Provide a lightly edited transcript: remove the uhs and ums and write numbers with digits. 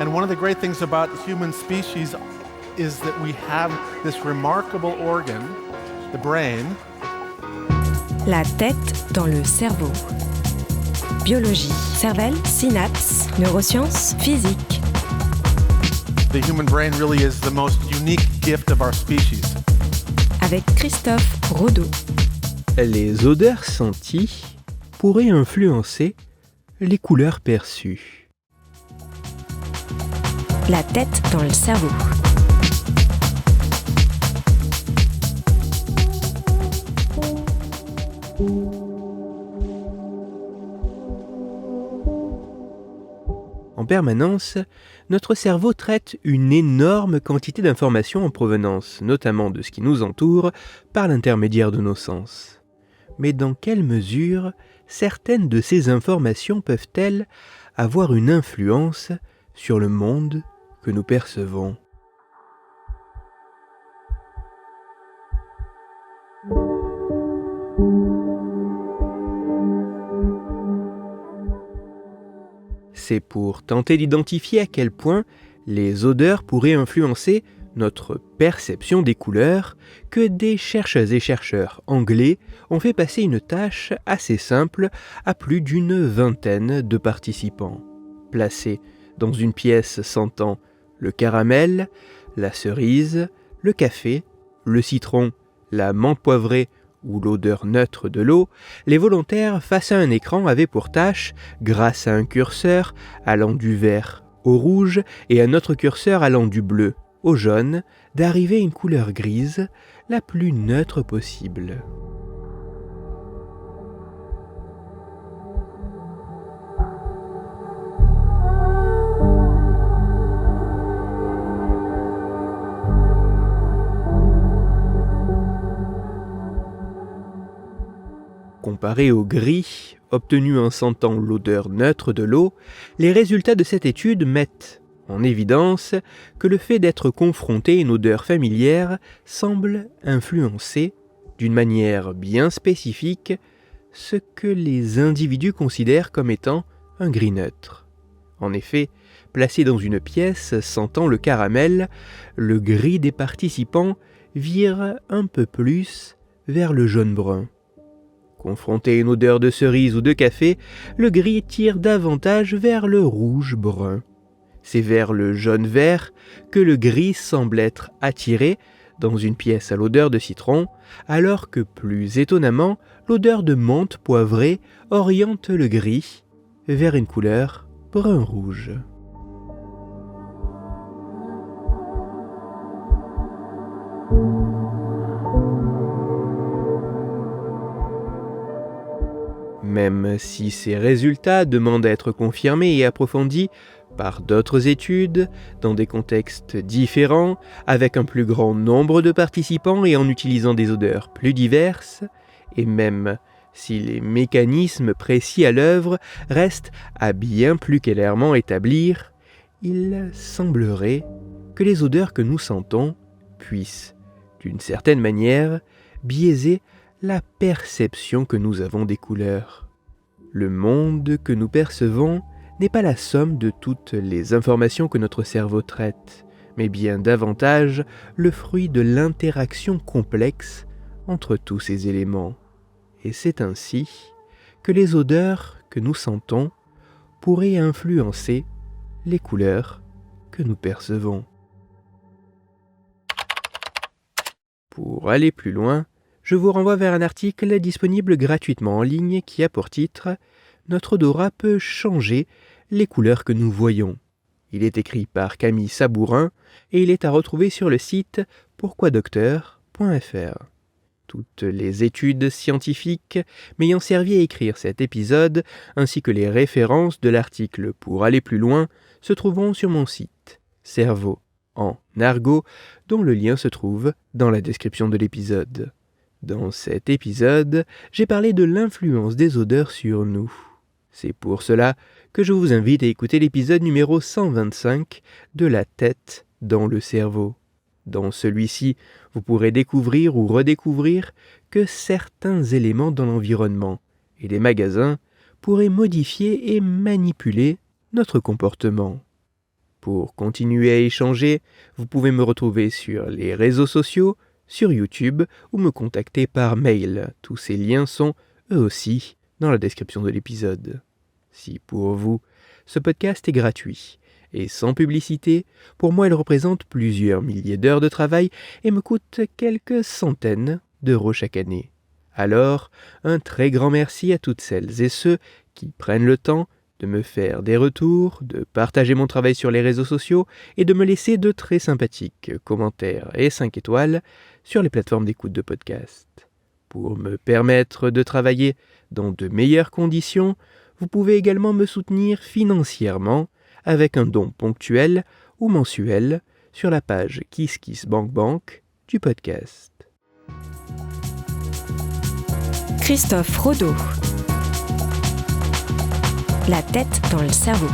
And one of the great things about the human species is that we have this remarkable organ, the brain. La tête dans le cerveau. Biologie, cervelle, synapses, neurosciences, physique. The human brain really is the most unique gift of our species. Avec Christophe Rodeau. Les odeurs senties pourraient influencer les couleurs perçues. La tête dans le cerveau. En permanence, notre cerveau traite une énorme quantité d'informations en provenance, notamment de ce qui nous entoure, par l'intermédiaire de nos sens. Mais dans quelle mesure certaines de ces informations peuvent-elles avoir une influence sur le monde que nous percevons ? C'est pour tenter d'identifier à quel point les odeurs pourraient influencer notre perception des couleurs que des chercheuses et chercheurs anglais ont fait passer une tâche assez simple à plus d'une vingtaine de participants. Placés dans une pièce sentant le caramel, la cerise, le café, le citron, la menthe poivrée ou l'odeur neutre de l'eau, les volontaires face à un écran avaient pour tâche, grâce à un curseur allant du vert au rouge et un autre curseur allant du bleu au jaune, d'arriver à une couleur grise la plus neutre possible. Comparé au gris, obtenu en sentant l'odeur neutre de l'eau, les résultats de cette étude mettent en évidence que le fait d'être confronté à une odeur familière semble influencer, d'une manière bien spécifique, ce que les individus considèrent comme étant un gris neutre. En effet, placé dans une pièce sentant le caramel, le gris des participants vire un peu plus vers le jaune-brun. Confronté à une odeur de cerise ou de café, le gris tire davantage vers le rouge-brun. C'est vers le jaune-vert que le gris semble être attiré dans une pièce à l'odeur de citron, alors que plus étonnamment, l'odeur de menthe poivrée oriente le gris vers une couleur brun-rouge. Même si ces résultats demandent à être confirmés et approfondis par d'autres études, dans des contextes différents, avec un plus grand nombre de participants et en utilisant des odeurs plus diverses, et même si les mécanismes précis à l'œuvre restent à bien plus clairement établir, il semblerait que les odeurs que nous sentons puissent, d'une certaine manière, biaiser la perception que nous avons des couleurs. Le monde que nous percevons n'est pas la somme de toutes les informations que notre cerveau traite, mais bien davantage le fruit de l'interaction complexe entre tous ces éléments. Et c'est ainsi que les odeurs que nous sentons pourraient influencer les couleurs que nous percevons. Pour aller plus loin, je vous renvoie vers un article disponible gratuitement en ligne qui a pour titre « Notre odorat peut changer les couleurs que nous voyons ». Il est écrit par Camille Sabourin et il est à retrouver sur le site pourquoidocteur.fr. Toutes les études scientifiques m'ayant servi à écrire cet épisode, ainsi que les références de l'article pour aller plus loin, se trouveront sur mon site, Cerveau en argot, dont le lien se trouve dans la description de l'épisode. Dans cet épisode, j'ai parlé de l'influence des odeurs sur nous. C'est pour cela que je vous invite à écouter l'épisode numéro 125 de La tête dans le cerveau. Dans celui-ci, vous pourrez découvrir ou redécouvrir que certains éléments dans l'environnement et les magasins pourraient modifier et manipuler notre comportement. Pour continuer à échanger, vous pouvez me retrouver sur les réseaux sociaux, sur YouTube ou me contacter par mail. Tous ces liens sont, eux aussi, dans la description de l'épisode. Si pour vous, ce podcast est gratuit et sans publicité, pour moi il représente plusieurs milliers d'heures de travail et me coûte quelques centaines d'euros chaque année. Alors, un très grand merci à toutes celles et ceux qui prennent le temps de me faire des retours, de partager mon travail sur les réseaux sociaux et de me laisser de très sympathiques commentaires et 5 étoiles sur les plateformes d'écoute de podcast. Pour me permettre de travailler dans de meilleures conditions, vous pouvez également me soutenir financièrement avec un don ponctuel ou mensuel sur la page KissKissBankBank du podcast. Christophe Rodeau. La tête dans le cerveau.